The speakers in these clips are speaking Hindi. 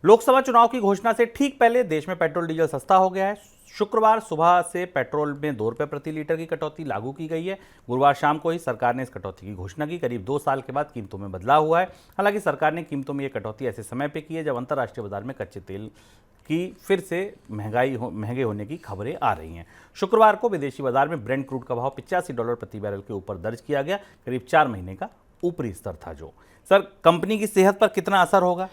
लोकसभा चुनाव की घोषणा से ठीक पहले देश में पेट्रोल डीजल सस्ता हो गया है। शुक्रवार सुबह से पेट्रोल में 2 रुपये प्रति लीटर की कटौती लागू की गई है। गुरुवार शाम को ही सरकार ने इस कटौती की घोषणा की। करीब 2 साल के बाद कीमतों में बदलाव हुआ है। हालांकि सरकार ने कीमतों में यह कटौती ऐसे समय पर की है जब अंतर्राष्ट्रीय बाजार में कच्चे तेल की फिर से महंगे होने की खबरें आ रही हैं। शुक्रवार को विदेशी बाजार में ब्रेंट क्रूड का भाव $85 प्रति बैरल के ऊपर दर्ज किया गया। करीब 4 महीने का ऊपरी स्तर था। जो सर, कंपनी की सेहत पर कितना असर होगा?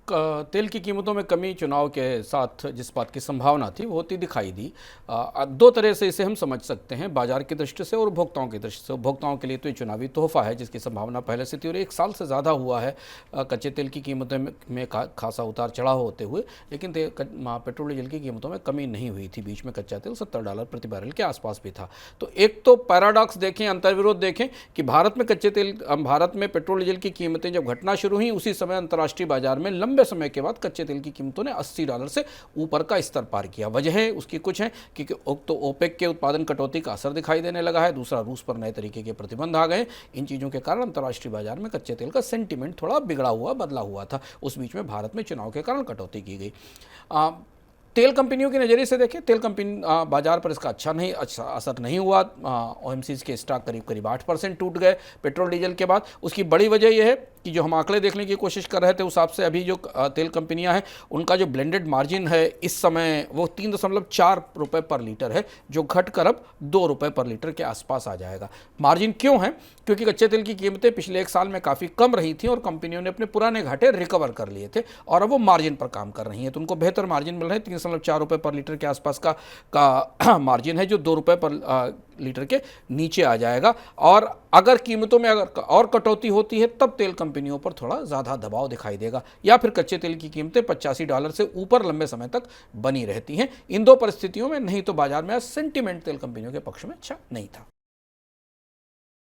तेल की कीमतों में कमी चुनाव के साथ जिस बात की संभावना थी वो होती दिखाई दी। दो तरह से इसे हम समझ सकते हैं, बाजार की दृष्टि से और उपभोक्ताओं की दृष्टि से। उपभोक्ताओं के लिए तो ये चुनावी तोहफा है जिसकी संभावना पहले से थी और 1 साल से ज़्यादा हुआ है कच्चे तेल की कीमतों में खासा उतार चढ़ाव होते हुए, लेकिन पेट्रोल डीजल की कीमतों में कमी नहीं हुई थी। बीच में कच्चा तेल $70 प्रति बैरल के आसपास भी था। तो एक तो पैराडॉक्स देखें, अंतर्विरोध देखें कि भारत में पेट्रोल डीजल की कीमतें जब घटना शुरू हुई उसी समय अंतर्राष्ट्रीय बाजार में लंबे समय के बाद कच्चे तेल की कीमतों ने $80 से ऊपर का स्तर पार किया। वजह है उसकी कुछ है कि तो ओपेक के उत्पादन कटौती का असर दिखाई देने लगा है, दूसरा रूस पर नए तरीके के प्रतिबंध आ गए। इन चीज़ों के कारण अंतर्राष्ट्रीय बाजार में कच्चे तेल का सेंटीमेंट थोड़ा बदला हुआ था। उस बीच में भारत में चुनाव के कारण कटौती की गई। तेल कंपनियों के नज़रिए से देखें, तेल कंपनी बाजार पर इसका अच्छा असर नहीं हुआ। ओएमसीज के स्टॉक करीब 8% टूट गए पेट्रोल डीजल के बाद। उसकी बड़ी वजह यह है कि जो हम आंकड़े देखने की कोशिश कर रहे थे उस हिसाब से अभी जो तेल कंपनियां हैं उनका जो ब्लेंडेड मार्जिन है इस समय वो 3.4 रुपये पर लीटर है, जो घटकर अब 2 रुपये पर लीटर के आसपास आ जाएगा। मार्जिन क्यों है? क्योंकि कच्चे तेल की कीमतें पिछले 1 साल में काफ़ी कम रही थी और कंपनियों ने अपने पुराने घाटे रिकवर कर लिए थे और अब वो मार्जिन पर काम कर रही हैं, तो उनको बेहतर मार्जिन मिल रहे हैं। 3.4 रुपये पर लीटर के आसपास का मार्जिन है, जो 2 रुपये पर लीटर के नीचे आ जाएगा। और अगर कीमतों में अगर और कटौती होती है तब तेल कंपनियों पर थोड़ा ज़्यादा दबाव दिखाई देगा, या फिर कच्चे तेल की कीमतें $85 से ऊपर लंबे समय तक बनी रहती हैं। इन दो परिस्थितियों में नहीं तो बाजार में आज सेंटीमेंट तेल कंपनियों के पक्ष में अच्छा नहीं था।